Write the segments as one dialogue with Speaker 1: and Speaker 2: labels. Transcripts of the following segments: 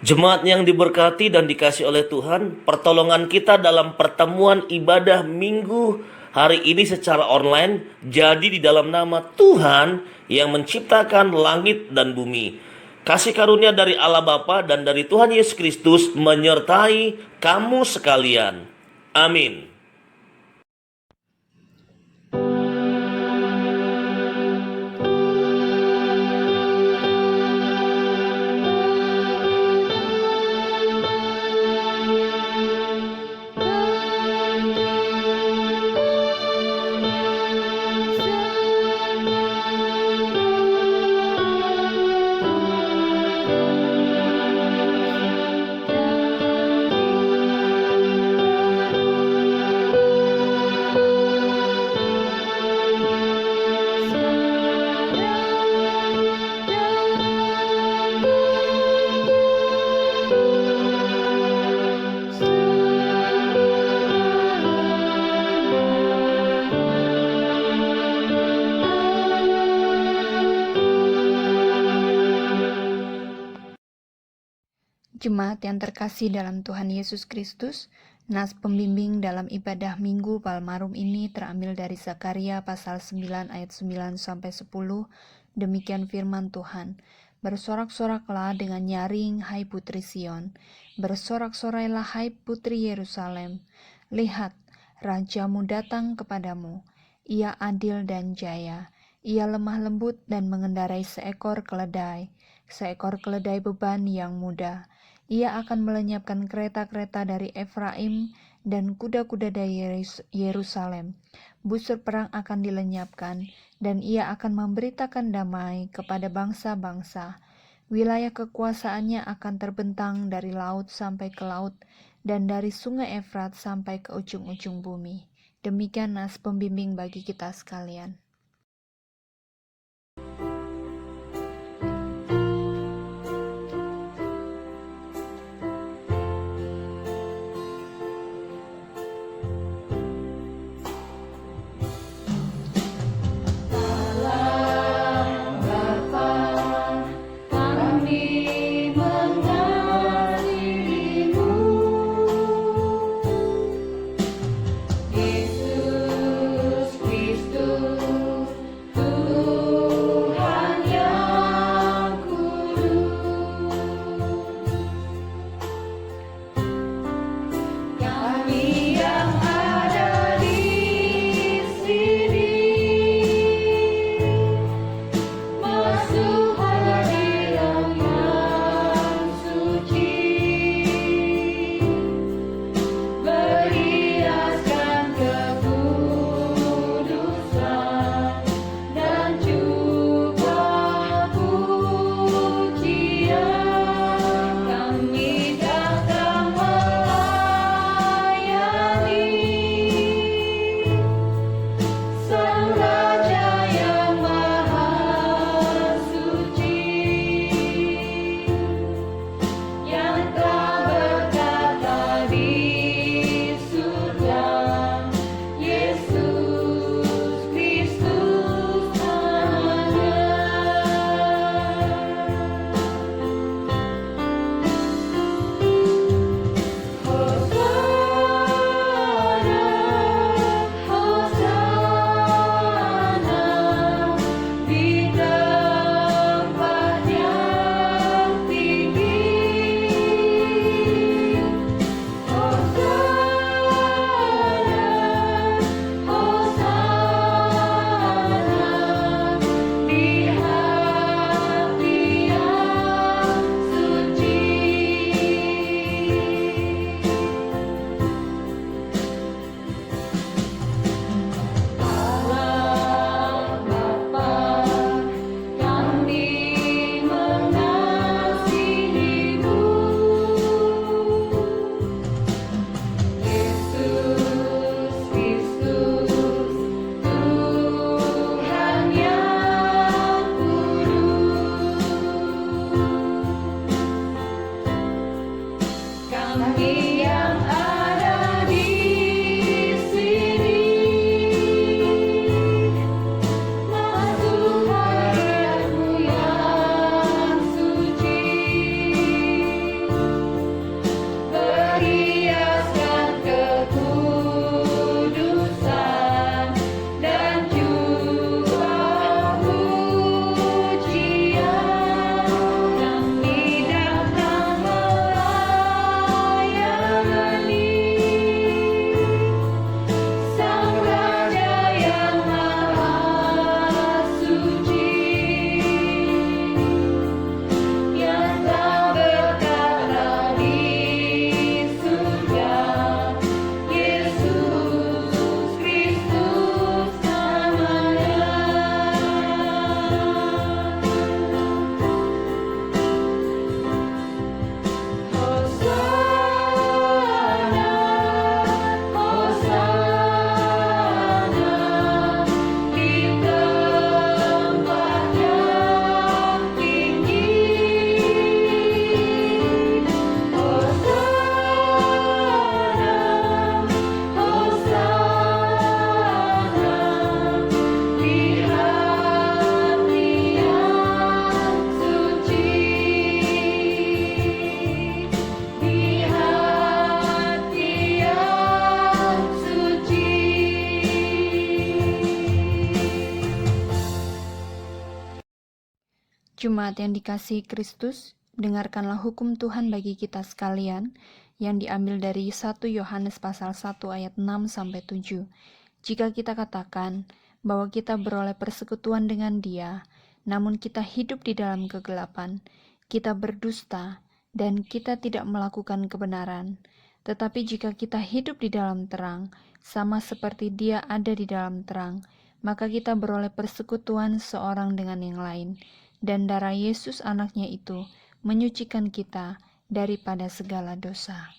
Speaker 1: Jemaat yang diberkati dan dikasihi oleh Tuhan, pertolongan kita dalam pertemuan ibadah minggu hari ini secara online jadi di dalam nama Tuhan yang menciptakan langit dan bumi. Kasih karunia dari Allah Bapa dan dari Tuhan Yesus Kristus menyertai kamu sekalian. Amin.
Speaker 2: Jemaat yang terkasih dalam Tuhan Yesus Kristus, nas pembimbing dalam ibadah Minggu Palmarum ini terambil dari Zakaria pasal 9 ayat 9 sampai 10. Demikian firman Tuhan. Bersorak-soraklah dengan nyaring, hai putri Sion. Bersorak-sorailah, hai putri Yerusalem. Lihat, rajamu datang kepadamu. Ia adil dan jaya. Ia lemah lembut dan mengendarai seekor keledai beban yang mudah. Ia akan melenyapkan kereta-kereta dari Efraim dan kuda-kuda dari Yerusalem. Busur perang akan dilenyapkan, dan ia akan memberitakan damai kepada bangsa-bangsa. Wilayah kekuasaannya akan terbentang dari laut sampai ke laut, dan dari sungai Efrat sampai ke ujung-ujung bumi. Demikian nas pembimbing bagi kita sekalian.
Speaker 3: Yesus Kristus
Speaker 2: Jemaat yang dikasihi Kristus, dengarkanlah hukum Tuhan bagi kita sekalian yang diambil dari 1 Yohanes pasal 1 ayat 6-7. Jika kita katakan bahwa kita beroleh persekutuan dengan Dia, namun kita hidup di dalam kegelapan, kita berdusta dan kita tidak melakukan kebenaran. Tetapi jika kita hidup di dalam terang, sama seperti Dia ada di dalam terang, maka kita beroleh persekutuan seorang dengan yang lain, dan darah Yesus anaknya itu menyucikan kita daripada segala dosa.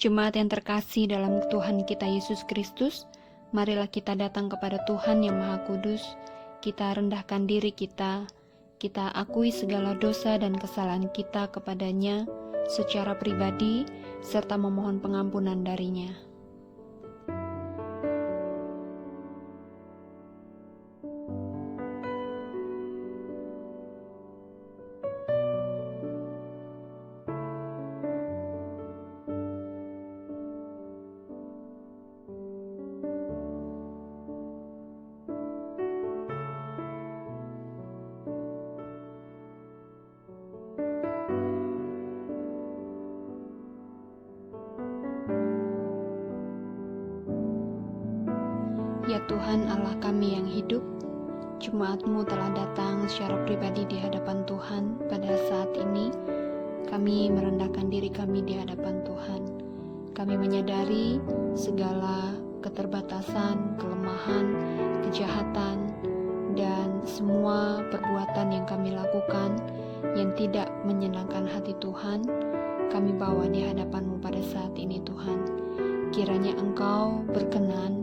Speaker 2: Jemaat yang terkasih dalam Tuhan kita Yesus Kristus, marilah kita datang kepada Tuhan yang Maha Kudus, kita rendahkan diri kita akui segala dosa dan kesalahan kita kepadanya secara pribadi, serta memohon pengampunan darinya. Ya Tuhan Allah kami yang hidup, jemaat-Mu telah datang secara pribadi di hadapan Tuhan pada saat ini. Kami merendahkan diri kami di hadapan Tuhan. Kami menyadari segala keterbatasan, kelemahan, kejahatan, dan semua perbuatan yang kami lakukan yang tidak menyenangkan hati Tuhan, kami bawa di hadapan-Mu pada saat ini Tuhan. Kiranya Engkau berkenan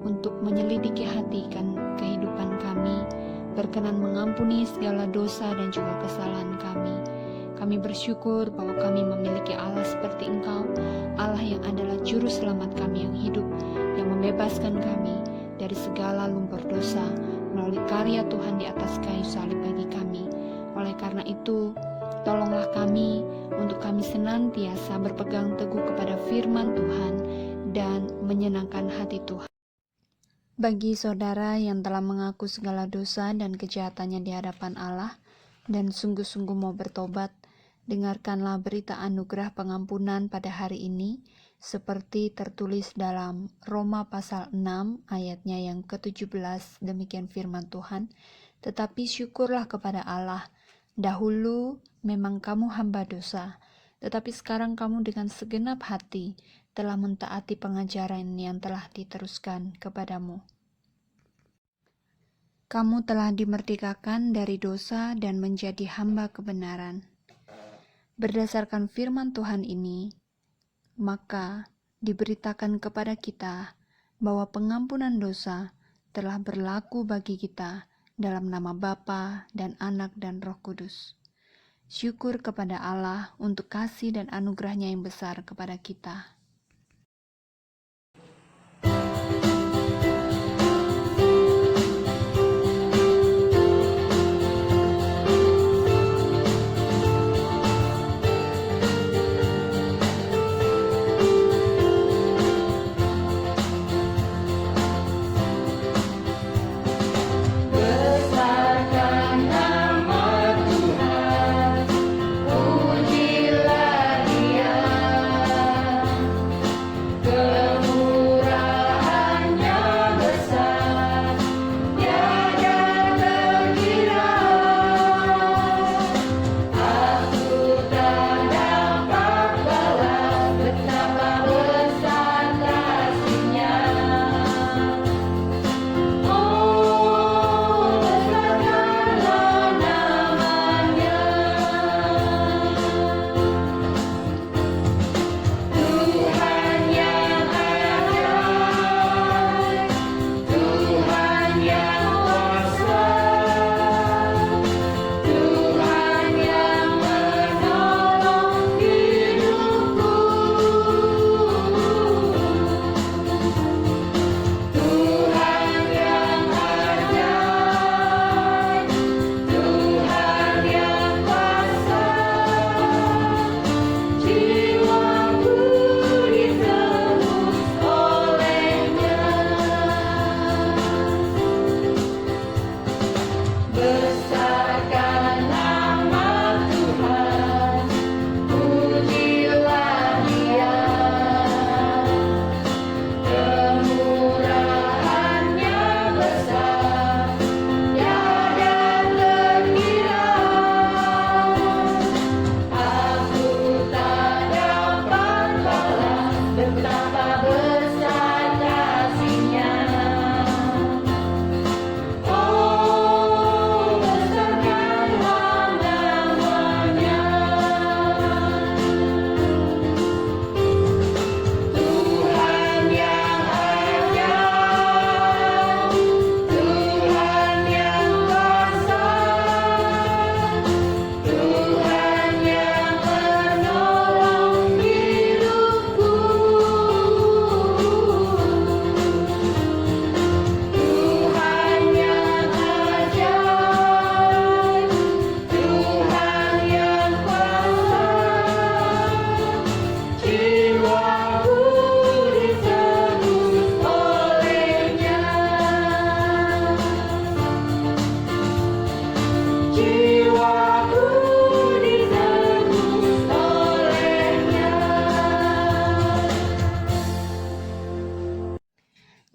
Speaker 2: untuk menyelidiki hati kehidupan kami, berkenan mengampuni segala dosa dan juga kesalahan kami. Kami bersyukur bahwa kami memiliki Allah seperti Engkau, Allah yang adalah juru selamat kami yang hidup, yang membebaskan kami dari segala lumpur dosa melalui karya Tuhan di atas kayu salib bagi kami. Oleh karena itu, tolonglah kami untuk kami senantiasa berpegang teguh kepada firman Tuhan dan menyenangkan hati Tuhan. Bagi saudara yang telah mengaku segala dosa dan kejahatannya di hadapan Allah dan sungguh-sungguh mau bertobat, dengarkanlah berita anugerah pengampunan pada hari ini seperti tertulis dalam Roma pasal 6 ayatnya yang ke-17. Demikian firman Tuhan. Tetapi syukurlah kepada Allah, dahulu memang kamu hamba dosa, tetapi sekarang kamu dengan segenap hati telah mentaati pengajaran yang telah diteruskan kepadamu. Kamu telah dimerdekakan dari dosa dan menjadi hamba kebenaran. Berdasarkan firman Tuhan ini, maka diberitakan kepada kita bahwa pengampunan dosa telah berlaku bagi kita dalam nama Bapa dan Anak dan Roh Kudus. Syukur kepada Allah untuk kasih dan anugerah-Nya yang besar kepada kita.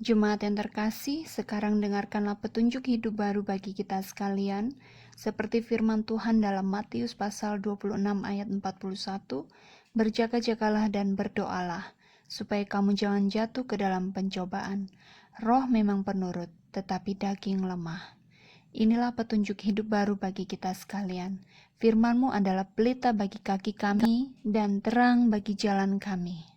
Speaker 2: Jemaat yang terkasih, sekarang dengarkanlah petunjuk hidup baru bagi kita sekalian, seperti firman Tuhan dalam Matius pasal 26 ayat 41, berjaga-jagalah dan berdoalah, supaya kamu jangan jatuh ke dalam pencobaan. Roh memang penurut, tetapi daging lemah. Inilah petunjuk hidup baru bagi kita sekalian. Firman-Mu adalah pelita bagi kaki kami dan terang bagi jalan kami.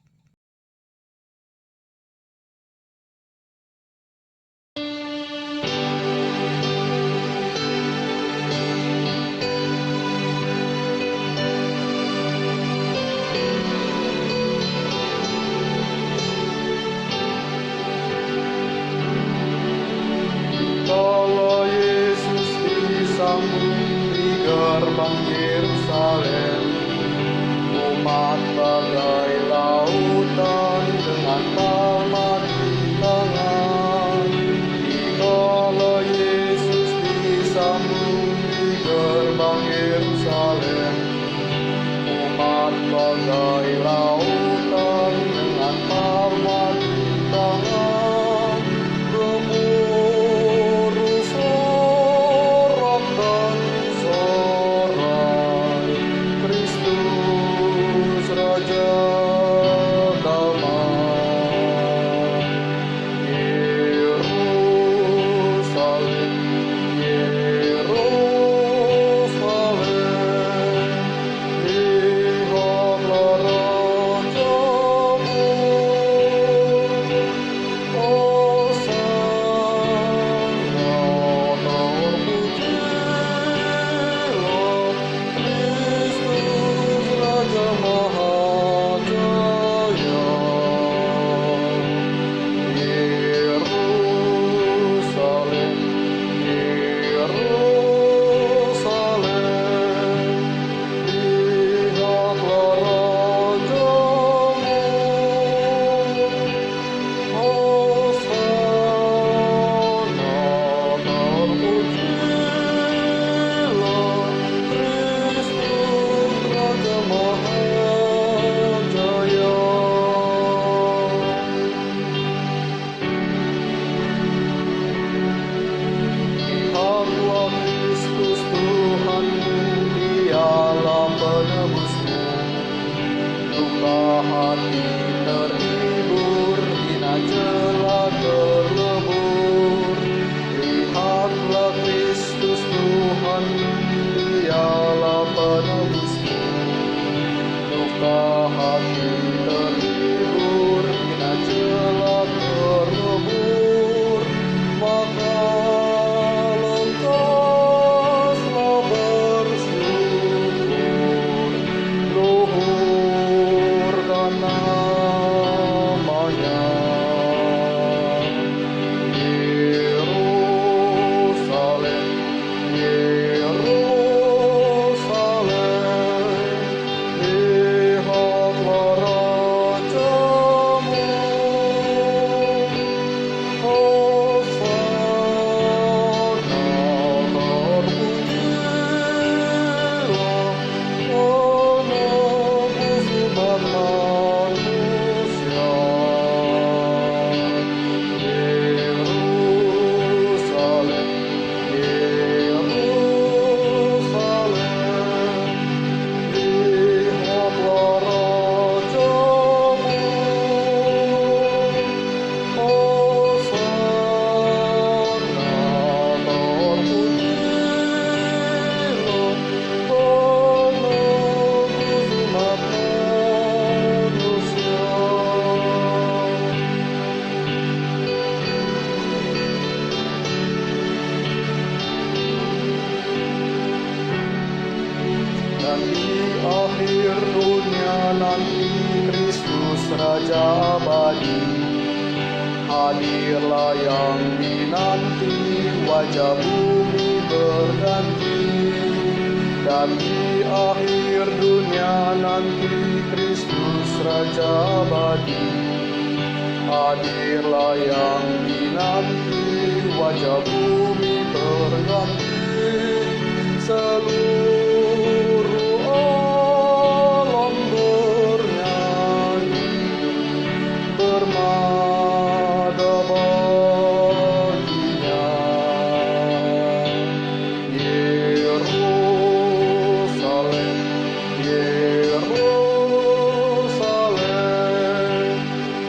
Speaker 3: Kalau Yesus disambut di gerbang Yerusalem, umat bagai lautan dengan palma di tangan. Kalau Yesus disambut di gerbang Yerusalem, umat bagai lautan dengan palma di tangan. di akhir dunia nanti Kristus Raja Abadi. Hadirlah yang dinanti, wajah bumi berganti. Dan di akhir dunia nanti Kristus Raja Abadi. Hadirlah yang dinanti, wajah bumi berganti. Seluruh alam bernyanyi, bermada baginya. Yerusalem, Yerusalem,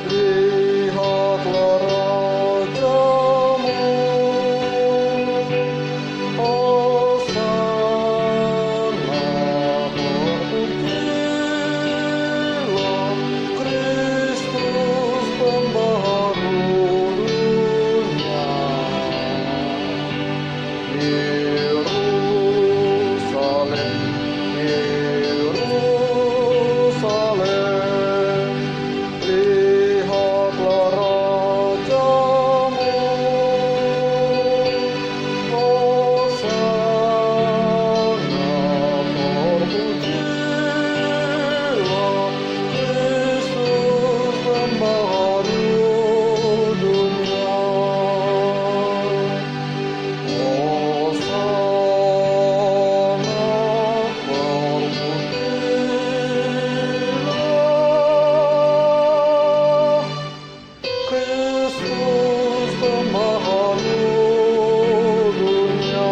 Speaker 3: lihatlah Rajamu. Hosana, terpujilah Kristus pembaharu dunia. Yerusalem, Yerusalem, lihatlah Rajamu. Hosana, terpujilah Kristus pembaharu dunia. Hosana, terpujilah Kristus pembaharu dunia.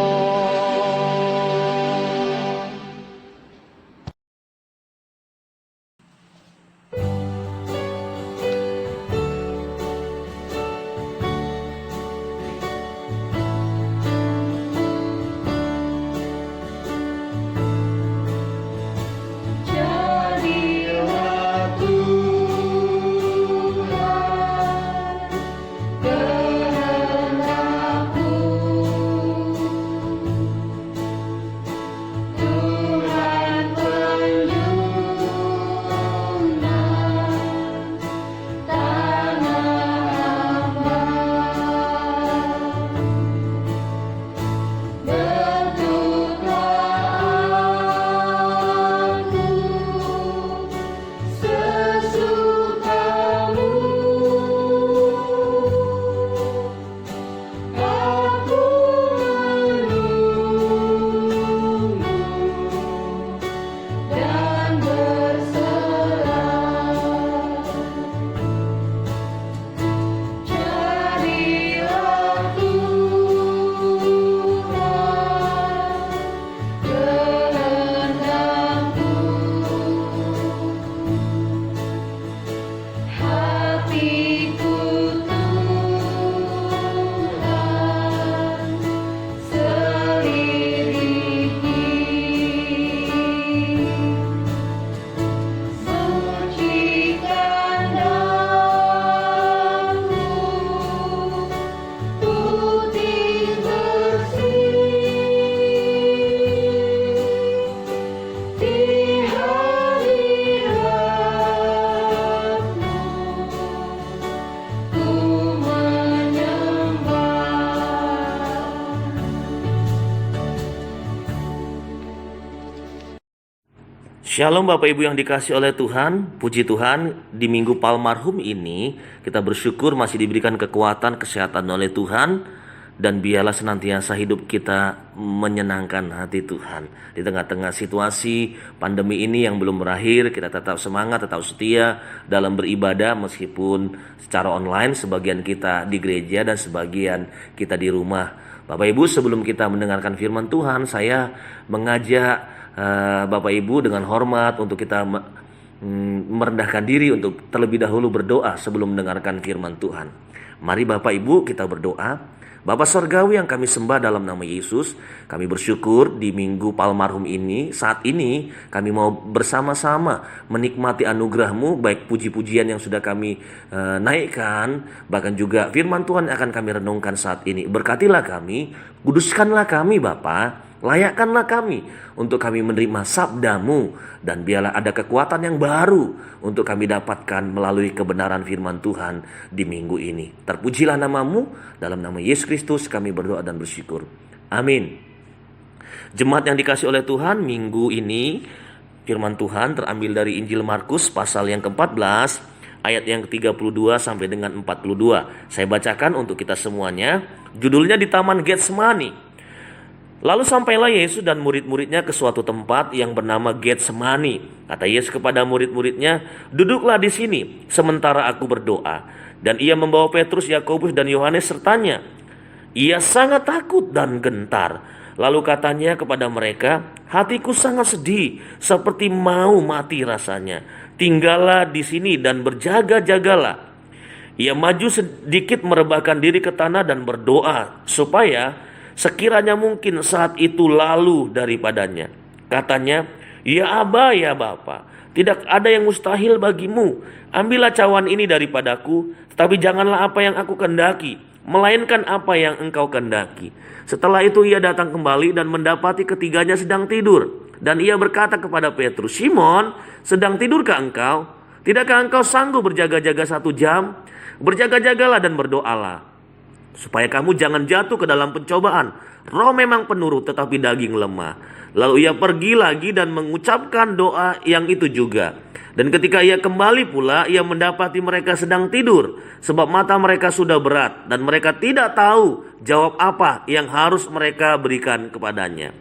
Speaker 3: Jadilah Tuhan kehendakmu, Tuhan penjuru tanah hamba. Bentuklah aku sesukamu, aku menunggu dan berserah. Jadilah Tuhan kehendakmu, hatiku Tuhan selidiki. Sucikan dalamku, putih bersih di hadirat-Mu, ku menyembah.
Speaker 1: Shalom Bapak Ibu yang dikasihi oleh Tuhan. Puji Tuhan, di Minggu Palmarum ini kita bersyukur masih diberikan kekuatan, kesehatan oleh Tuhan. Dan biarlah senantiasa hidup kita menyenangkan hati Tuhan. Di tengah-tengah situasi pandemi ini yang belum berakhir, kita tetap semangat, tetap setia dalam beribadah meskipun secara online, sebagian kita di gereja dan sebagian kita di rumah. Bapak Ibu, sebelum kita mendengarkan firman Tuhan, saya mengajak Bapak Ibu dengan hormat untuk kita merendahkan diri untuk terlebih dahulu berdoa sebelum mendengarkan firman Tuhan. Mari Bapak Ibu kita berdoa. Bapa Sorgawi yang kami sembah dalam nama Yesus, kami bersyukur di Minggu Palmarum ini, saat ini kami mau bersama-sama menikmati anugerah-Mu, baik puji-pujian yang sudah kami naikkan, bahkan juga firman Tuhan yang akan kami renungkan saat ini. Berkatilah kami, kuduskanlah kami Bapa, Layakkanlah kami untuk kami menerima sabdamu, dan biarlah ada kekuatan yang baru untuk kami dapatkan melalui kebenaran firman Tuhan di minggu ini. Terpujilah namamu, dalam nama Yesus Kristus kami berdoa dan bersyukur. Amin. Jemaat yang dikasih oleh Tuhan, minggu ini firman Tuhan terambil dari Injil Markus pasal yang ke-14 ayat yang ke-32 sampai dengan 42. Saya bacakan untuk kita semuanya. Judulnya di Taman Getsemani. Lalu sampailah Yesus dan murid-muridnya ke suatu tempat yang bernama Getsemani. Kata Yesus kepada murid-muridnya, "Duduklah di sini sementara aku berdoa." Dan ia membawa Petrus, Yakobus dan Yohanes sertanya. Ia sangat takut dan gentar. Lalu katanya kepada mereka, "Hatiku sangat sedih, seperti mau mati rasanya. Tinggallah di sini dan berjaga-jagalah." Ia maju sedikit merebahkan diri ke tanah dan berdoa supaya sekiranya mungkin saat itu lalu daripadanya. Katanya, "Ya Aba, ya Bapa, tidak ada yang mustahil bagimu. Ambillah cawan ini daripadaku, tetapi janganlah apa yang aku kehendaki, melainkan apa yang engkau kehendaki." Setelah itu ia datang kembali dan mendapati ketiganya sedang tidur. Dan ia berkata kepada Petrus, "Simon, sedang tidurkah engkau? Tidakkah engkau sanggup berjaga-jaga 1 jam? Berjaga-jagalah dan berdoalah, supaya kamu jangan jatuh ke dalam pencobaan. Roh memang penurut, tetapi daging lemah." Lalu ia pergi lagi dan mengucapkan doa yang itu juga. Dan ketika ia kembali pula, ia mendapati mereka sedang tidur, sebab mata mereka sudah berat, dan mereka tidak tahu jawab apa yang harus mereka berikan kepadanya.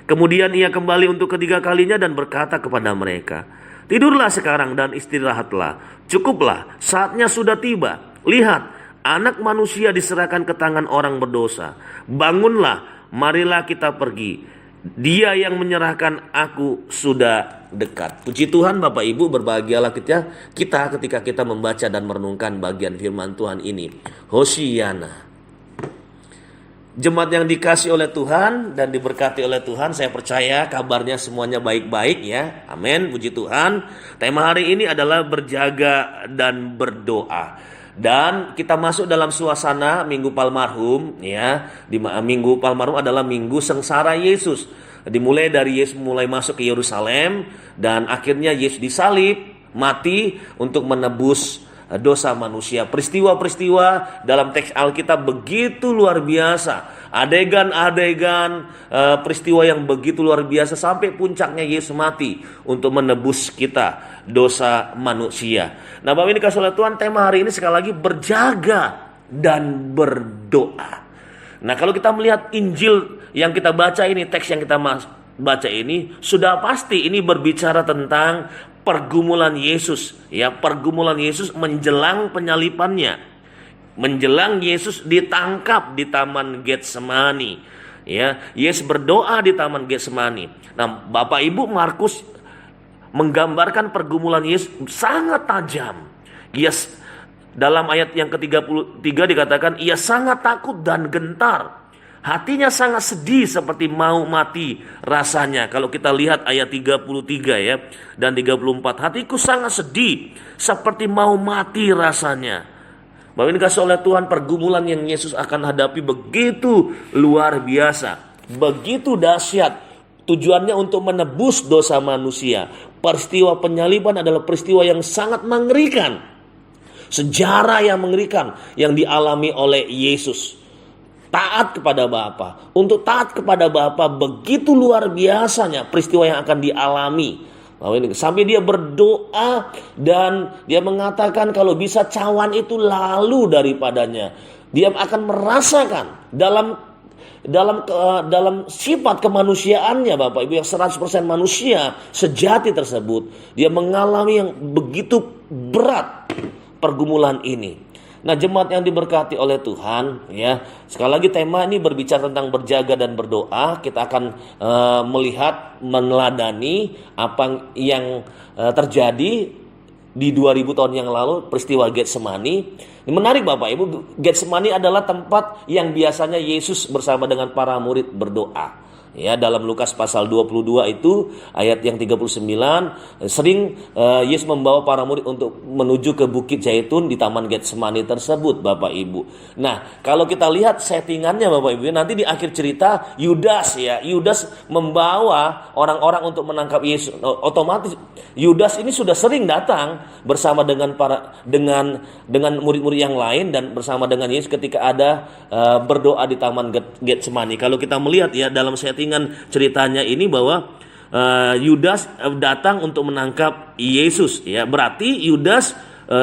Speaker 1: Kemudian ia kembali untuk ketiga kalinya dan berkata kepada mereka, "Tidurlah sekarang dan istirahatlah. Cukuplah, saatnya sudah tiba. Lihat, Anak manusia diserahkan ke tangan orang berdosa. Bangunlah, marilah kita pergi. Dia yang menyerahkan aku sudah dekat." Puji Tuhan, Bapak Ibu, berbahagialah kita ketika kita membaca dan merenungkan bagian firman Tuhan ini. Hosiana. Jemaat yang dikasih oleh Tuhan dan diberkati oleh Tuhan, saya percaya kabarnya semuanya baik-baik ya. Amin, puji Tuhan. Tema hari ini adalah berjaga dan berdoa. Dan kita masuk dalam suasana Minggu Palmarum ya. Minggu Palmarum adalah minggu sengsara Yesus. Dimulai dari Yesus mulai masuk ke Yerusalem dan akhirnya Yesus disalib, mati untuk menebus dosa manusia. Peristiwa-peristiwa dalam teks Alkitab begitu luar biasa. Adegan-adegan peristiwa yang begitu luar biasa sampai puncaknya Yesus mati untuk menebus kita, dosa manusia. Nah, Bapak ini kasih oleh Tuhan, tema hari ini sekali lagi berjaga dan berdoa. Nah, kalau kita melihat Injil yang kita baca ini, teks yang kita baca ini, sudah pasti ini berbicara tentang pergumulan Yesus, ya, pergumulan Yesus menjelang penyalipannya, menjelang Yesus ditangkap di Taman Getsemani, ya. Yesus berdoa di Taman Getsemani. Nah, Bapak Ibu, Markus menggambarkan pergumulan Yesus sangat tajam. Dalam ayat yang ke-33 dikatakan ia sangat takut dan gentar. Hatinya sangat sedih seperti mau mati rasanya. Kalau kita lihat ayat 33 ya dan 34, hatiku sangat sedih seperti mau mati rasanya. Bapak ini kasih oleh Tuhan, pergumulan yang Yesus akan hadapi begitu luar biasa, begitu dahsyat. Tujuannya untuk menebus dosa manusia. Peristiwa penyaliban adalah peristiwa yang sangat mengerikan. Sejarah yang mengerikan yang dialami oleh Yesus. Taat kepada Bapa. Untuk taat kepada Bapa begitu luar biasanya peristiwa yang akan dialami. Sampai dia berdoa dan dia mengatakan kalau bisa cawan itu lalu daripadanya. Dia akan merasakan dalam sifat kemanusiaannya, Bapak Ibu, yang 100% manusia sejati tersebut. Dia mengalami yang begitu berat pergumulan ini. Nah, jemaat yang diberkati oleh Tuhan ya, sekali lagi tema ini berbicara tentang berjaga dan berdoa. Kita akan melihat, meneladani apa yang terjadi di 2000 tahun yang lalu, peristiwa Getsemani. Ini menarik Bapak Ibu, Getsemani adalah tempat yang biasanya Yesus bersama dengan para murid berdoa. Ya, dalam Lukas pasal 22 itu ayat yang 39 sering Yesus membawa para murid untuk menuju ke Bukit Zaitun di Taman Getsemani tersebut, Bapak Ibu. Nah, kalau kita lihat settingannya Bapak Ibu, nanti di akhir cerita Yudas membawa orang-orang untuk menangkap Yesus. Otomatis Yudas ini sudah sering datang bersama dengan murid-murid yang lain dan bersama dengan Yesus ketika ada berdoa di Taman Getsemani. Kalau kita melihat ya dalam settingan ceritanya ini bahwa Yudas datang untuk menangkap Yesus, ya berarti Yudas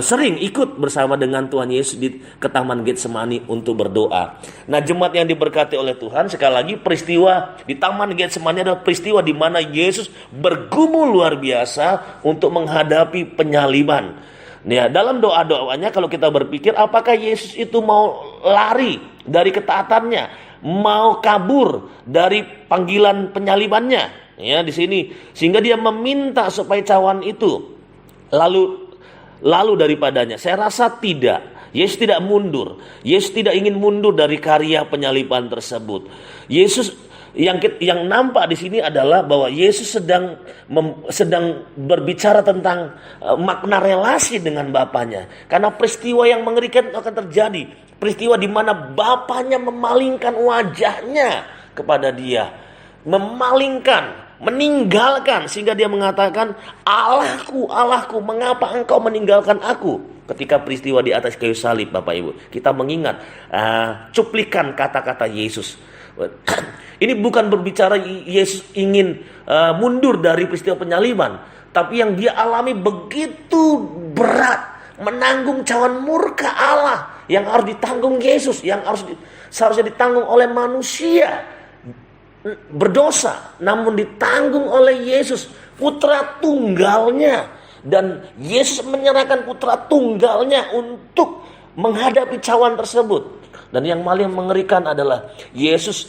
Speaker 1: sering ikut bersama dengan Tuhan Yesus ke Taman Getsemani untuk berdoa. Nah, jemaat yang diberkati oleh Tuhan, sekali lagi peristiwa di Taman Getsemani adalah peristiwa di mana Yesus bergumul luar biasa untuk menghadapi penyaliban. Ya, dalam doa-doanya kalau kita berpikir apakah Yesus itu mau lari dari ketaatannya, mau kabur dari panggilan penyalibannya, ya di sini, sehingga dia meminta supaya cawan itu lalu daripadanya. Saya rasa tidak. Yesus tidak mundur. Yesus tidak ingin mundur dari karya penyaliban tersebut. Yesus yang nampak di sini adalah bahwa Yesus sedang berbicara tentang makna relasi dengan Bapaknya. Karena peristiwa yang mengerikan akan terjadi. Peristiwa di mana Bapaknya memalingkan wajahnya kepada dia. Meninggalkan, sehingga dia mengatakan, Allahku, Allahku, mengapa engkau meninggalkan aku? Ketika peristiwa di atas kayu salib, Bapak Ibu, kita mengingat cuplikan kata-kata Yesus. Ini bukan berbicara Yesus ingin mundur dari peristiwa penyaliban, tapi yang dia alami begitu berat, menanggung cawan murka Allah yang harus ditanggung Yesus, yang seharusnya ditanggung oleh manusia berdosa, namun ditanggung oleh Yesus, putra tunggalnya. Dan Yesus menyerahkan putra tunggalnya untuk menghadapi cawan tersebut. Dan yang paling mengerikan adalah Yesus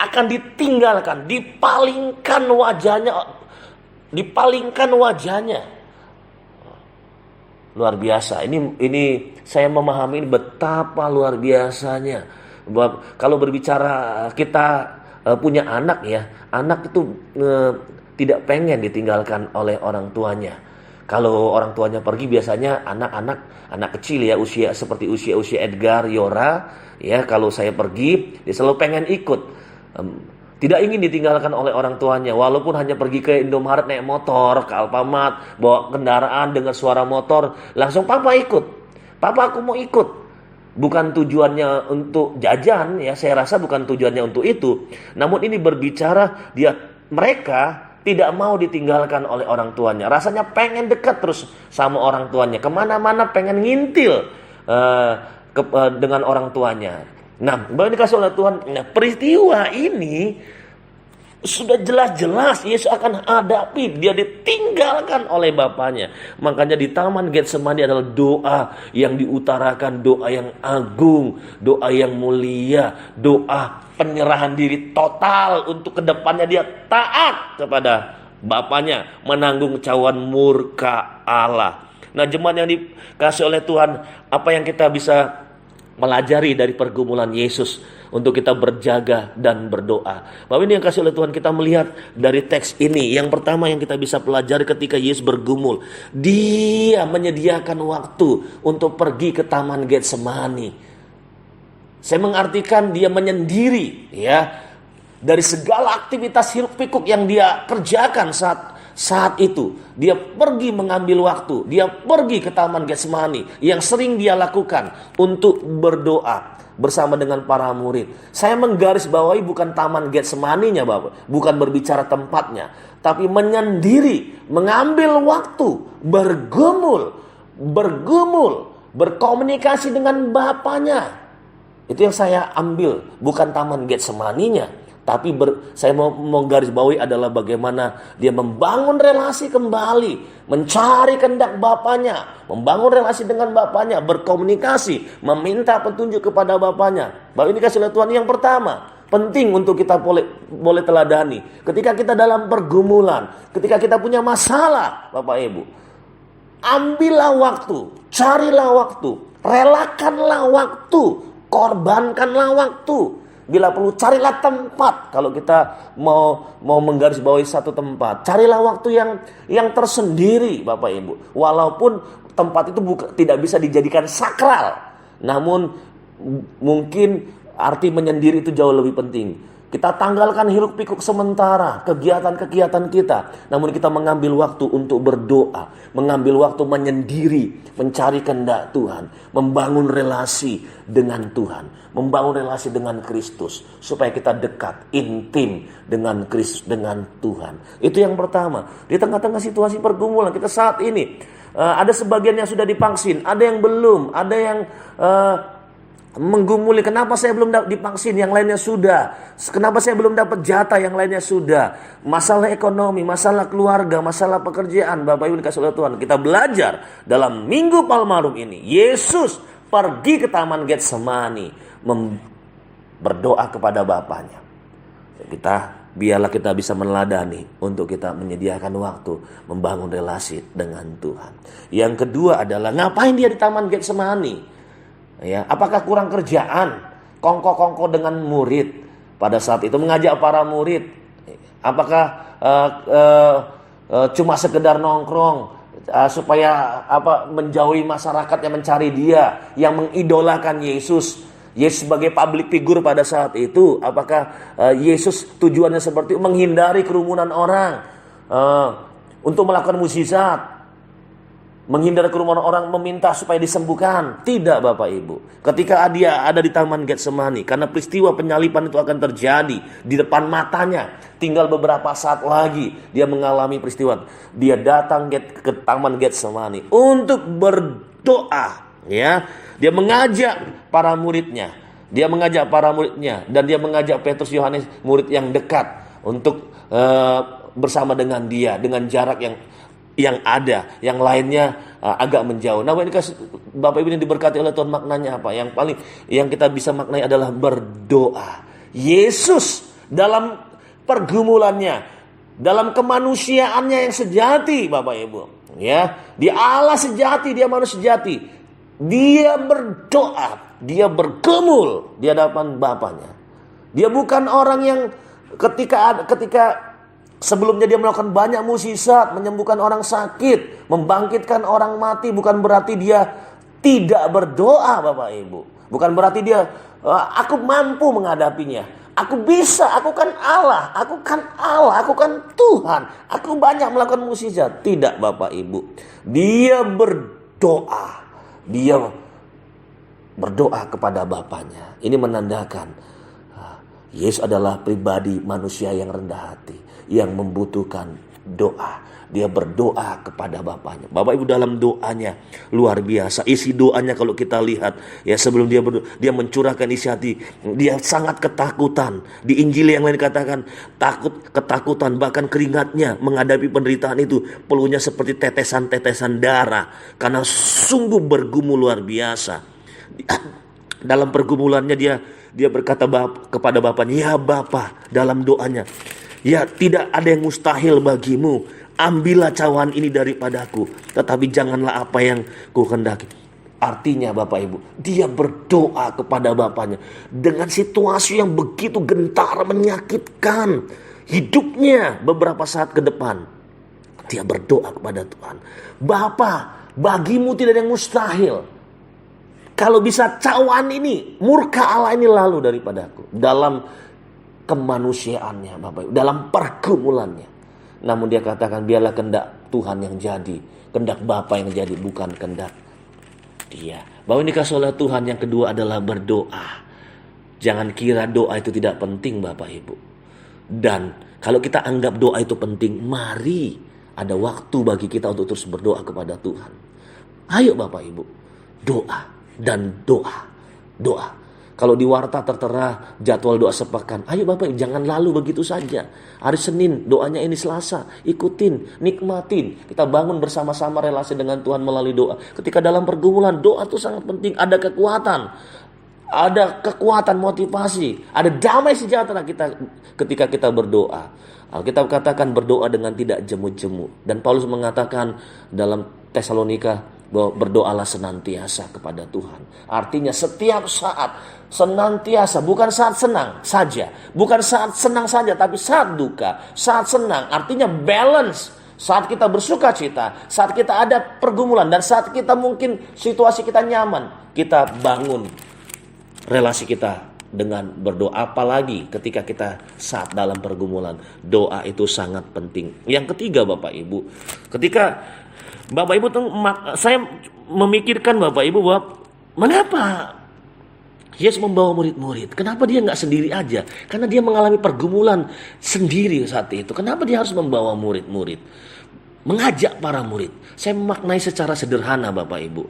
Speaker 1: akan ditinggalkan, dipalingkan wajahnya. Luar biasa. Ini saya memahami betapa luar biasanya. Kalau berbicara kita punya anak ya, anak itu tidak pengen ditinggalkan oleh orang tuanya. Kalau orang tuanya pergi, biasanya anak kecil ya, seperti usia Edgar, Yora, ya, kalau saya pergi dia selalu pengen ikut. Tidak ingin ditinggalkan oleh orang tuanya, walaupun hanya pergi ke Indomaret naik motor, ke Alfamart, bawa kendaraan dengar suara motor, langsung papa ikut. Papa, aku mau ikut. Bukan tujuannya untuk jajan, ya, saya rasa bukan tujuannya untuk itu. Namun ini berbicara mereka tidak mau ditinggalkan oleh orang tuanya. Rasanya pengen dekat terus sama orang tuanya. Kemana-mana pengen ngintil dengan orang tuanya. Nah, bahwa dikasih oleh Tuhan, peristiwa ini sudah jelas-jelas Yesus akan hadapi. Dia ditinggalkan oleh Bapaknya. Makanya di Taman Getsemani adalah doa yang diutarakan, doa yang agung, doa yang mulia, doa penyerahan diri total untuk kedepannya dia taat kepada Bapaknya, menanggung cawan murka Allah. Nah, jemaat yang dikasih oleh Tuhan, apa yang kita bisa pelajari dari pergumulan Yesus untuk kita berjaga dan berdoa? Bapak ini yang kasih oleh Tuhan, kita melihat dari teks ini, yang pertama yang kita bisa pelajari ketika Yesus bergumul, dia menyediakan waktu untuk pergi ke Taman Getsemani. Saya mengartikan dia menyendiri, ya, dari segala aktivitas hiruk pikuk yang dia kerjakan saat itu. Dia pergi mengambil waktu, dia pergi ke Taman Getsemani yang sering dia lakukan untuk berdoa bersama dengan para murid. Saya menggarisbawahi bukan Taman Getsemaninya, Bapak, bukan berbicara tempatnya, tapi menyendiri, mengambil waktu, bergumul, berkomunikasi dengan Bapaknya. Itu yang saya ambil, bukan Taman Getsemaninya. Tapi saya mau garis bawahi adalah bagaimana dia membangun relasi kembali, mencari kehendak Bapaknya, membangun relasi dengan Bapaknya, berkomunikasi, meminta petunjuk kepada Bapaknya. Bapak ini kasih oleh Tuhan, yang pertama, penting untuk kita boleh teladani. Ketika kita dalam pergumulan, ketika kita punya masalah, Bapak Ibu, ambillah waktu, carilah waktu, relakanlah waktu, korbankanlah waktu. Bila perlu carilah tempat. Kalau kita mau menggarisbawahi satu tempat, carilah waktu yang tersendiri, Bapak Ibu. Walaupun tempat itu tidak bisa dijadikan sakral, namun mungkin arti menyendiri itu jauh lebih penting. Kita tanggalkan hiruk pikuk sementara kegiatan-kegiatan kita, namun kita mengambil waktu untuk berdoa, mengambil waktu menyendiri, mencari kehendak Tuhan, membangun relasi dengan Tuhan, membangun relasi dengan Kristus, supaya kita dekat, intim dengan Kristus, dengan Tuhan. Itu yang pertama. Di tengah-tengah situasi pergumulan kita saat ini, ada sebagian yang sudah divaksin, ada yang belum, ada yang menggumuli, kenapa saya belum divaksin, yang lainnya sudah. Kenapa saya belum dapat jatah, yang lainnya sudah. Masalah ekonomi, masalah keluarga, masalah pekerjaan. Bapak Ibu dikasih oleh Tuhan, kita belajar dalam Minggu Palmarum ini. Yesus pergi ke Taman Getsemani berdoa kepada Bapaknya. Biarlah kita bisa meneladani untuk kita menyediakan waktu membangun relasi dengan Tuhan. Yang kedua adalah, ngapain dia di Taman Getsemani? Ya, apakah kurang kerjaan? Kongko-kongko dengan murid pada saat itu, mengajak para murid. Apakah cuma sekedar nongkrong supaya menjauhi masyarakat yang mencari dia, yang mengidolakan Yesus sebagai public figure pada saat itu? Apakah Yesus tujuannya seperti itu, menghindari kerumunan orang, untuk melakukan mukjizat, menghindar kerumunan orang, meminta supaya disembuhkan? Tidak, Bapak Ibu. Ketika dia ada di Taman Getsemani, karena peristiwa penyaliban itu akan terjadi di depan matanya, tinggal beberapa saat lagi dia mengalami peristiwa. Dia datang ke Taman Getsemani untuk berdoa, ya. Dia mengajak para muridnya. Dan dia mengajak Petrus, Yohanes, murid yang dekat, untuk bersama dengan dia, dengan jarak yang ada, yang lainnya agak menjauh. Nah, ini Bapak Ibu ini diberkati oleh Tuhan, maknanya apa? Yang kita bisa maknai adalah berdoa. Yesus dalam pergumulannya, dalam kemanusiaannya yang sejati, Bapak Ibu, ya, dia Allah sejati, dia manusia sejati. Dia berdoa, dia bergumul di hadapan Bapaknya. Dia bukan orang yang ketika sebelumnya dia melakukan banyak mukjizat, menyembuhkan orang sakit, membangkitkan orang mati, bukan berarti dia tidak berdoa, Bapak Ibu. Bukan berarti dia, aku mampu menghadapinya. Aku bisa, aku kan Allah, aku kan Tuhan. Aku banyak melakukan mukjizat. Tidak, Bapak Ibu. Dia berdoa. Dia berdoa kepada Bapaknya. Ini menandakan Yesus adalah pribadi manusia yang rendah hati, yang membutuhkan doa. Dia berdoa kepada Bapaknya. Bapak Ibu, dalam doanya luar biasa. Isi doanya kalau kita lihat, ya, sebelum dia berdoa, dia mencurahkan isi hati. Dia sangat ketakutan. Di Injil yang lain dikatakan ketakutan, bahkan keringatnya menghadapi penderitaan itu peluhnya seperti tetesan-tetesan darah, karena sungguh bergumul luar biasa. Dalam pergumulannya dia berkata kepada Bapaknya, ya Bapa, dalam doanya, ya, tidak ada yang mustahil bagimu. Ambillah cawan ini daripadaku, tetapi janganlah apa yang ku kehendaki. Artinya, Bapak Ibu, dia berdoa kepada Bapaknya dengan situasi yang begitu gentar, menyakitkan hidupnya beberapa saat ke depan. Dia berdoa kepada Tuhan, Bapa, bagimu tidak ada yang mustahil. Kalau bisa cawan ini, murka Allah ini lalu daripadaku. Dalam kemanusiaannya, Bapak Ibu, dalam pergumulannya. Namun dia katakan, biarlah kehendak Tuhan yang jadi, kehendak Bapa yang jadi, bukan kehendak dia. Bahwa ini kasih oleh Tuhan. Yang kedua adalah berdoa. Jangan kira doa itu tidak penting, Bapak Ibu. Dan kalau kita anggap doa itu penting, mari ada waktu bagi kita untuk terus berdoa kepada Tuhan. Ayo Bapak Ibu, doa dan doa. Kalau di warta tertera jadwal doa sepekan, ayo Bapak Ibu, jangan lalu begitu saja. Hari Senin doanya ini, Selasa ikutin, nikmatin. Kita bangun bersama-sama relasi dengan Tuhan melalui doa. Ketika dalam pergumulan, doa itu sangat penting. Ada kekuatan motivasi, ada damai sejahtera kita ketika kita berdoa. Alkitab katakan berdoa dengan tidak jemu-jemu. Dan Paulus mengatakan dalam Tesalonika Berdoalah senantiasa kepada Tuhan. Artinya setiap saat, senantiasa, bukan saat senang saja, bukan saat senang saja, tapi saat duka, saat senang. Artinya balance. Saat kita bersuka cita, saat kita ada pergumulan, dan saat kita mungkin situasi kita nyaman, kita bangun relasi kita dengan berdoa. Apalagi ketika kita saat dalam pergumulan, doa itu sangat penting. Yang ketiga, Bapak Ibu, ketika Bapak Ibu, saya memikirkan Bapak Ibu bahwa mengapa Yesus membawa murid-murid? Kenapa dia nggak sendiri aja? Karena dia mengalami pergumulan sendiri saat itu. Kenapa dia harus membawa murid-murid? Mengajak para murid. Saya memaknai secara sederhana Bapak Ibu.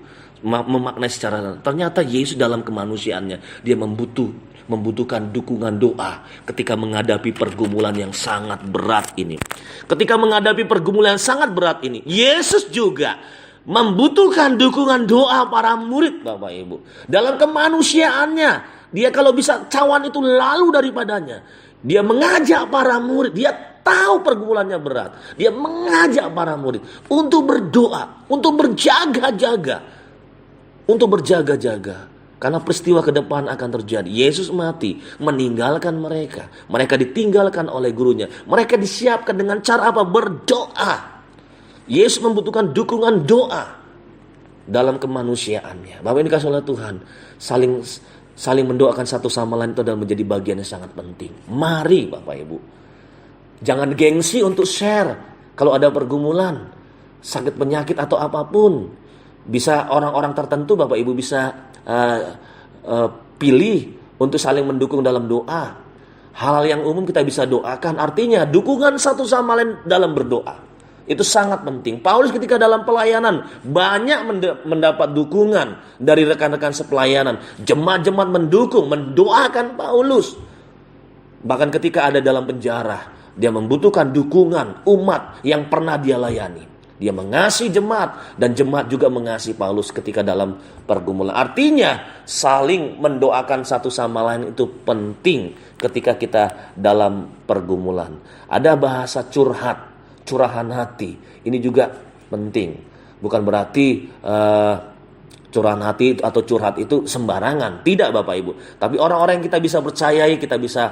Speaker 1: Memaknai secara, ternyata Yesus dalam kemanusiaannya, dia membutuhkan dukungan doa ketika menghadapi pergumulan yang sangat berat ini. Ketika menghadapi pergumulan yang sangat berat ini, Yesus juga membutuhkan dukungan doa para murid Bapak Ibu. Dalam kemanusiaannya, dia kalau bisa cawan itu lalu daripadanya. Dia mengajak para murid, dia tahu pergumulannya berat. Dia mengajak para murid untuk berdoa, untuk berjaga-jaga. Karena peristiwa ke depan akan terjadi. Yesus mati, meninggalkan mereka. Mereka ditinggalkan oleh gurunya. Mereka disiapkan dengan cara apa? Berdoa. Yesus membutuhkan dukungan doa dalam kemanusiaannya. Bapak ini dikasih oleh Tuhan, saling mendoakan satu sama lain itu adalah menjadi bagian yang sangat penting. Mari Bapak Ibu, jangan gengsi untuk share kalau ada pergumulan, sakit penyakit atau apapun. Bisa orang-orang tertentu Bapak Ibu bisa pilih untuk saling mendukung dalam doa. Hal-hal yang umum kita bisa doakan. Artinya dukungan satu sama lain dalam berdoa itu sangat penting. Paulus ketika dalam pelayanan banyak mendapat dukungan dari rekan-rekan sepelayanan. Jemaat-jemaat mendukung, mendoakan Paulus. Bahkan ketika ada dalam penjara, dia membutuhkan dukungan umat yang pernah dia layani. Dia mengasihi jemaat dan jemaat juga mengasihi Paulus ketika dalam pergumulan. Artinya saling mendoakan satu sama lain itu penting ketika kita dalam pergumulan. Ada bahasa curahan hati. Ini juga penting. Bukan berarti curahan hati atau curhat itu sembarangan. Tidak Bapak Ibu. Tapi orang-orang yang kita bisa percayai, kita bisa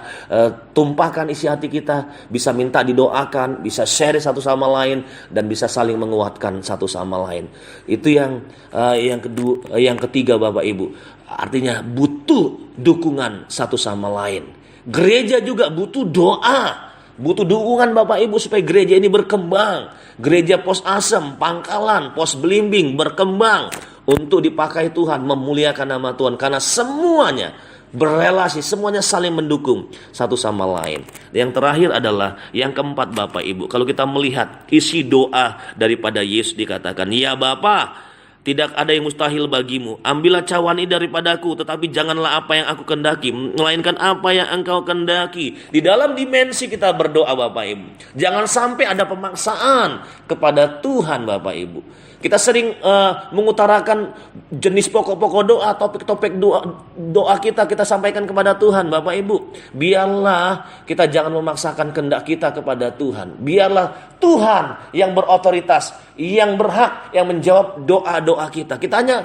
Speaker 1: tumpahkan isi hati kita, bisa minta didoakan, bisa share satu sama lain, dan bisa saling menguatkan satu sama lain. Itu yang ketiga Bapak Ibu. Artinya butuh dukungan satu sama lain. Gereja juga butuh doa. Butuh dukungan Bapak Ibu supaya gereja ini berkembang. Gereja Pos Asem, Pangkalan, Pos Belimbing berkembang untuk dipakai Tuhan, memuliakan nama Tuhan. Karena semuanya berelasi, semuanya saling mendukung satu sama lain. Yang terakhir adalah yang keempat Bapak Ibu. Kalau kita melihat isi doa daripada Yesus dikatakan, "Ya Bapa, tidak ada yang mustahil bagimu. Ambillah cawan ini daripadaku, tetapi janganlah apa yang aku kehendaki, melainkan apa yang engkau kehendaki." Di dalam dimensi kita berdoa Bapak Ibu, jangan sampai ada pemaksaan kepada Tuhan Bapak Ibu. Kita sering mengutarakan jenis pokok-pokok doa, topik-topik doa kita sampaikan kepada Tuhan Bapak Ibu. Biarlah kita jangan memaksakan kehendak kita kepada Tuhan. Biarlah Tuhan yang berotoritas, yang berhak, yang menjawab doa-doa kita. Kita hanya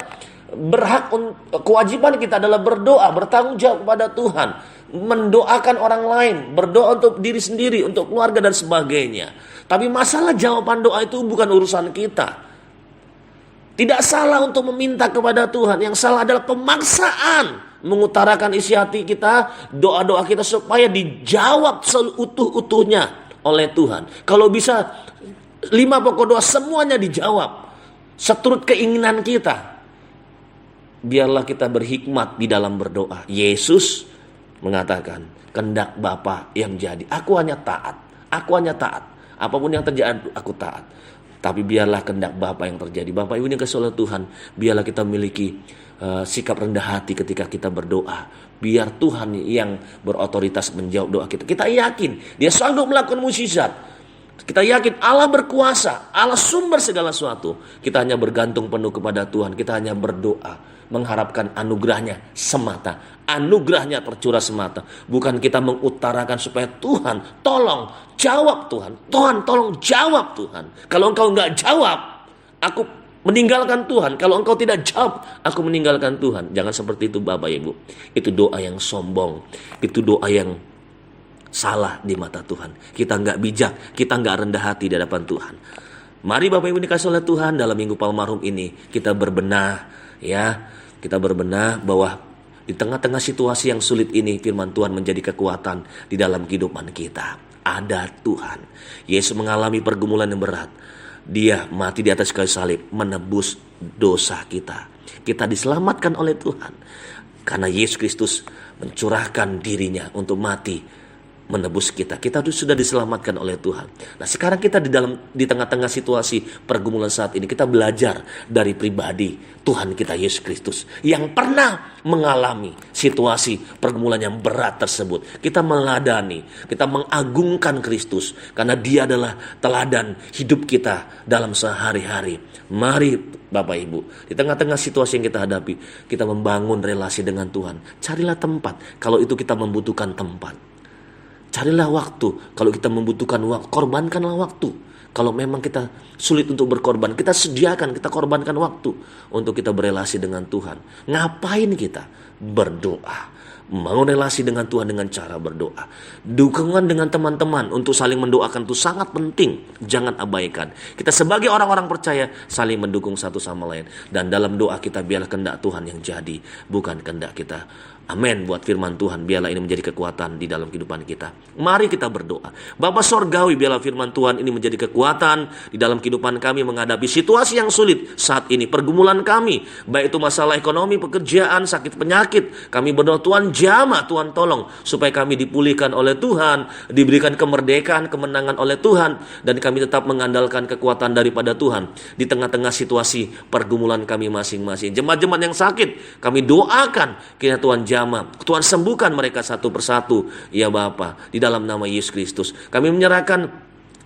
Speaker 1: berhak, kewajiban kita adalah berdoa, bertanggung jawab kepada Tuhan, mendoakan orang lain, berdoa untuk diri sendiri, untuk keluarga dan sebagainya. Tapi masalah jawaban doa itu bukan urusan kita. Tidak salah untuk meminta kepada Tuhan. Yang salah adalah pemaksaan mengutarakan isi hati kita, doa-doa kita supaya dijawab seutuh-utuhnya oleh Tuhan. Kalau bisa 5 pokok doa semuanya dijawab seturut keinginan kita. Biarlah kita berhikmat di dalam berdoa. Yesus mengatakan, "Kehendak Bapa yang jadi. Aku hanya taat. Apapun yang terjadi aku taat. Tapi biarlah kehendak Bapa yang terjadi." Bapak Ibu yang kasih oleh Tuhan, biarlah kita memiliki sikap rendah hati ketika kita berdoa. Biar Tuhan yang berotoritas menjawab doa kita. Kita yakin Dia sanggup melakukan mukjizat. Kita yakin Allah berkuasa, Allah sumber segala sesuatu. Kita hanya bergantung penuh kepada Tuhan. Kita hanya berdoa, mengharapkan anugerahnya semata. Anugerahnya tercurah semata. Bukan kita mengutarakan supaya Tuhan tolong jawab Tuhan. Tuhan tolong jawab Tuhan. Kalau engkau enggak jawab, aku meninggalkan Tuhan. Kalau engkau tidak jawab, aku meninggalkan Tuhan. Jangan seperti itu Bapak Ibu. Itu doa yang sombong. Itu doa yang salah di mata Tuhan. Kita nggak bijak, kita nggak rendah hati di hadapan Tuhan. Mari Bapak Ibu dikasih oleh Tuhan, dalam Minggu Palmarum ini kita berbenah, ya. Kita berbenah bahwa di tengah-tengah situasi yang sulit ini, firman Tuhan menjadi kekuatan di dalam kehidupan kita. Ada Tuhan. Yesus mengalami pergumulan yang berat. Dia mati di atas kayu salib, menebus dosa kita. Kita diselamatkan oleh Tuhan karena Yesus Kristus mencurahkan dirinya untuk mati menebus kita. Kita sudah diselamatkan oleh Tuhan. Nah, sekarang kita di tengah-tengah situasi pergumulan saat ini, kita belajar dari pribadi Tuhan kita Yesus Kristus yang pernah mengalami situasi pergumulan yang berat tersebut. Kita meladani, kita mengagungkan Kristus karena Dia adalah teladan hidup kita dalam sehari-hari. Mari Bapak Ibu, di tengah-tengah situasi yang kita hadapi, kita membangun relasi dengan Tuhan. Carilah tempat kalau itu kita membutuhkan tempat. Carilah waktu. Kalau kita membutuhkan waktu, korbankanlah waktu. Kalau memang kita sulit untuk berkorban, kita sediakan, kita korbankan waktu untuk kita berelasi dengan Tuhan. Ngapain kita? Berdoa. Membangun relasi dengan Tuhan dengan cara berdoa. Dukungan dengan teman-teman untuk saling mendoakan itu sangat penting. Jangan abaikan. Kita sebagai orang-orang percaya saling mendukung satu sama lain. Dan dalam doa kita biarlah kehendak Tuhan yang jadi, bukan kehendak kita. Amin. Buat firman Tuhan, biarlah ini menjadi kekuatan di dalam kehidupan kita. Mari kita berdoa. Bapa Sorgawi, biarlah firman Tuhan ini menjadi kekuatan di dalam kehidupan kami menghadapi situasi yang sulit saat ini. Pergumulan kami, baik itu masalah ekonomi, pekerjaan, sakit, penyakit. Kami berdoa, Tuhan jamah, Tuhan tolong supaya kami dipulihkan oleh Tuhan, diberikan kemerdekaan, kemenangan oleh Tuhan, dan kami tetap mengandalkan kekuatan daripada Tuhan di tengah-tengah situasi pergumulan kami masing-masing. Jemaat-jemaat yang sakit, kami doakan kiranya Tuhan jamah, Tuhan sembuhkan mereka satu persatu, ya Bapa, di dalam nama Yesus Kristus. Kami menyerahkan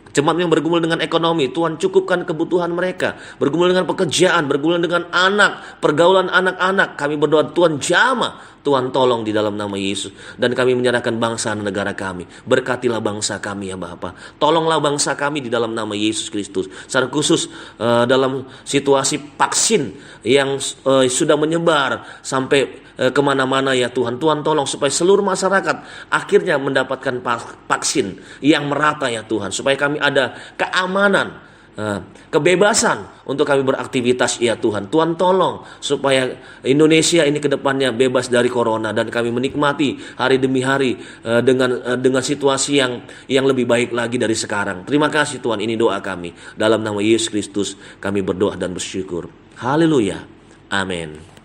Speaker 1: jemaat yang bergumul dengan ekonomi, Tuhan cukupkan kebutuhan mereka. Bergumul dengan pekerjaan, bergumul dengan anak, pergaulan anak-anak. Kami berdoa, Tuhan jamah, Tuhan tolong di dalam nama Yesus. Dan kami menyerahkan bangsa dan negara kami. Berkatilah bangsa kami ya Bapa. Tolonglah bangsa kami di dalam nama Yesus Kristus. Secara khusus dalam situasi vaksin yang sudah menyebar sampai kemana-mana ya Tuhan. Tuhan tolong supaya seluruh masyarakat akhirnya mendapatkan vaksin yang merata ya Tuhan. Supaya kami ada keamanan, kebebasan untuk kami beraktivitas ya Tuhan. Tuhan tolong supaya Indonesia ini ke depannya bebas dari corona dan kami menikmati hari demi hari dengan situasi yang lebih baik lagi dari sekarang. Terima kasih Tuhan, ini doa kami. Dalam nama Yesus Kristus kami berdoa dan bersyukur. Haleluya. Amin.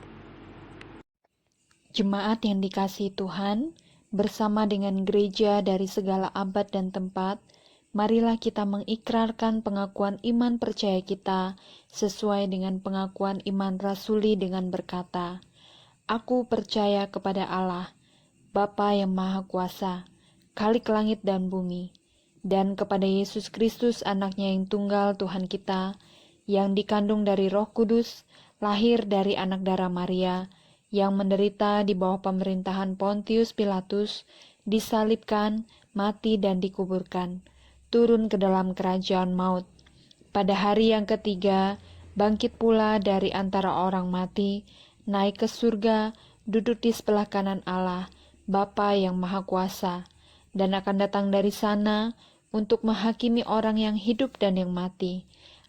Speaker 2: Jemaat yang dikasihi Tuhan, bersama dengan gereja dari segala abad dan tempat, marilah kita mengikrarkan pengakuan iman percaya kita sesuai dengan pengakuan iman rasuli dengan berkata, Aku percaya kepada Allah, Bapa yang Maha Kuasa, Khalik langit dan bumi, dan kepada Yesus Kristus anaknya yang tunggal Tuhan kita, yang dikandung dari Roh Kudus, lahir dari anak darah Maria, yang menderita di bawah pemerintahan Pontius Pilatus, disalibkan, mati dan dikuburkan, turun ke dalam kerajaan maut. Pada hari yang ketiga, bangkit pula dari antara orang mati, naik ke surga, duduk di sebelah kanan Allah, Bapa yang Maha Kuasa, dan akan datang dari sana untuk menghakimi orang yang hidup dan yang mati.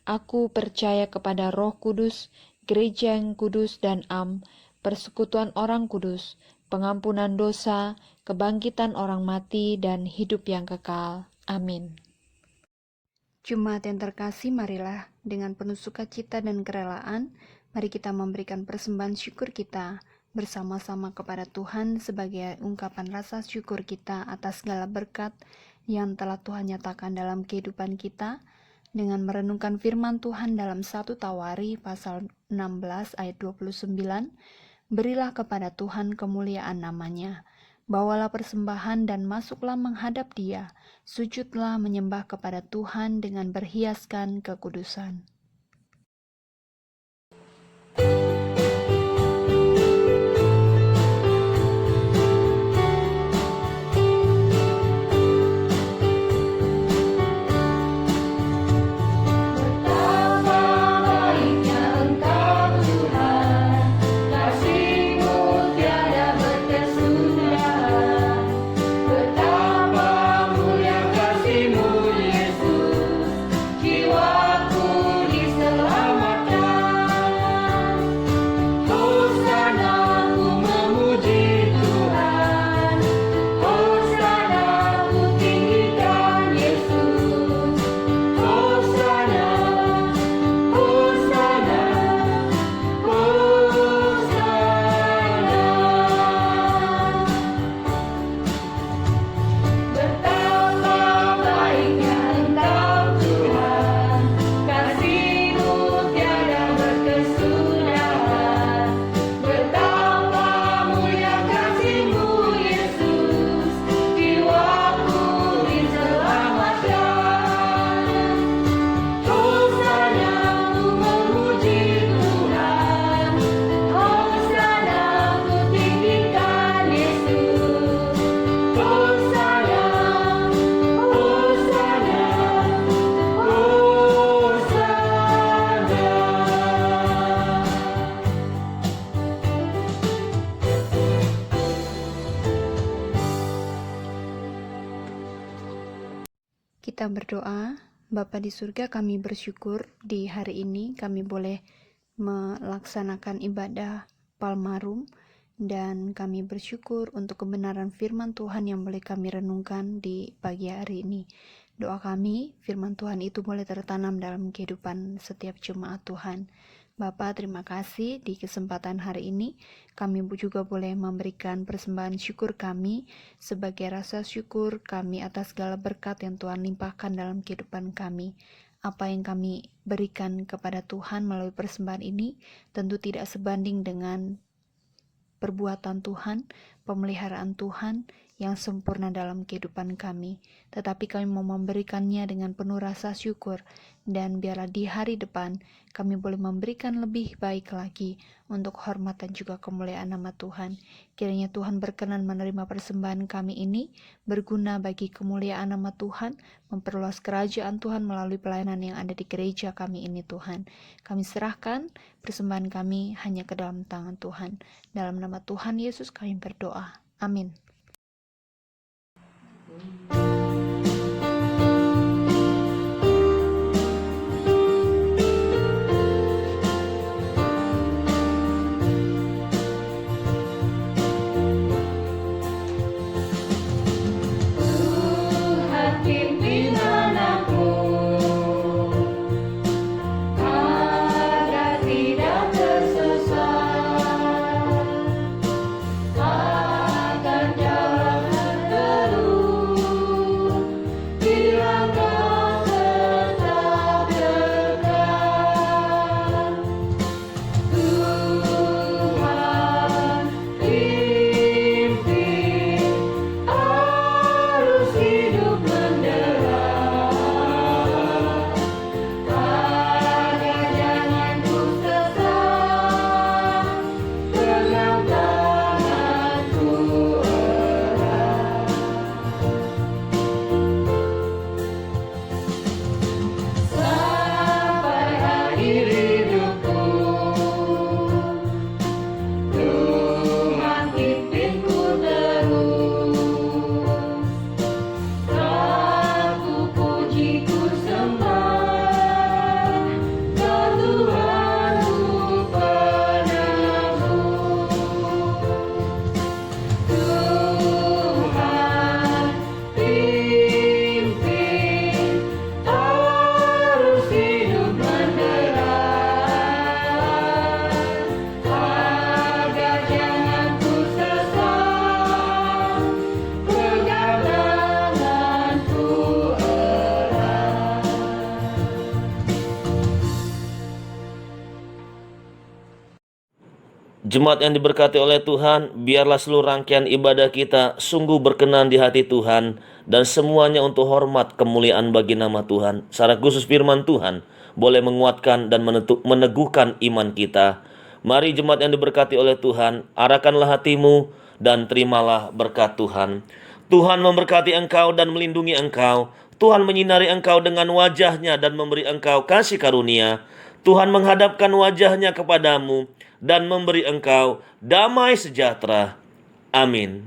Speaker 2: Aku percaya kepada Roh Kudus, gereja yang kudus dan persekutuan orang kudus, pengampunan dosa, kebangkitan orang mati, dan hidup yang kekal. Amin. Jemaat yang terkasih, marilah dengan penuh sukacita dan kerelaan, mari kita memberikan persembahan syukur kita bersama-sama kepada Tuhan sebagai ungkapan rasa syukur kita atas segala berkat yang telah Tuhan nyatakan dalam kehidupan kita, dengan merenungkan firman Tuhan dalam 1 Tawari pasal 16 ayat 29, Berilah kepada Tuhan kemuliaan namanya. Bawalah persembahan dan masuklah menghadap Dia. Sujudlah menyembah kepada Tuhan dengan berhiaskan kekudusan.
Speaker 3: Betapa baiknya
Speaker 2: Kita berdoa. Bapa di surga, kami bersyukur di hari ini kami boleh melaksanakan ibadah Palmarum, dan kami bersyukur untuk kebenaran firman Tuhan yang boleh kami renungkan di pagi hari ini. Doa kami, firman Tuhan itu boleh tertanam dalam kehidupan setiap jemaat Tuhan. Bapa, terima kasih di kesempatan hari ini kami juga boleh memberikan persembahan syukur kami sebagai rasa syukur kami atas segala berkat yang Tuhan limpahkan dalam kehidupan kami. Apa yang kami berikan kepada Tuhan melalui persembahan ini tentu tidak sebanding dengan perbuatan Tuhan, pemeliharaan Tuhan yang sempurna dalam kehidupan kami. Tetapi kami mau memberikannya dengan penuh rasa syukur, dan biarlah di hari depan kami boleh memberikan lebih baik lagi untuk hormat dan juga kemuliaan nama Tuhan. Kiranya Tuhan berkenan menerima persembahan kami ini, berguna bagi kemuliaan nama Tuhan, memperluas kerajaan Tuhan melalui pelayanan yang ada di gereja kami ini Tuhan. Kami serahkan persembahan kami hanya ke dalam tangan Tuhan. Dalam nama Tuhan Yesus kami berdoa. Amin.
Speaker 3: Tuhan pimpin anakmu agar tidak tersesat, agar jalan terus dilangkah tetap dekat. Tuhan pimpin arus hidup menderat, agar jangan ku sesat, pegang tanganku erat. Sampai akhir hidupku, Tuhan pimpinku terus. Aku puji ku sembah kau Tuhanku penebus. Tuhan pimpin arus hidup menderat, agar jangan ku sesat, pegang tanganku erat.
Speaker 1: Jemaat yang diberkati oleh Tuhan, biarlah seluruh rangkaian ibadah kita sungguh berkenan di hati Tuhan, dan semuanya untuk hormat kemuliaan bagi nama Tuhan. Secara khusus firman Tuhan boleh menguatkan dan meneguhkan iman kita. Mari jemaat yang diberkati oleh Tuhan, arahkanlah hatimu dan terimalah berkat Tuhan. Tuhan memberkati engkau dan melindungi engkau. Tuhan menyinari engkau dengan wajahnya dan memberi engkau kasih karunia. Tuhan menghadapkan wajahnya kepadamu dan memberi engkau damai sejahtera. Amin.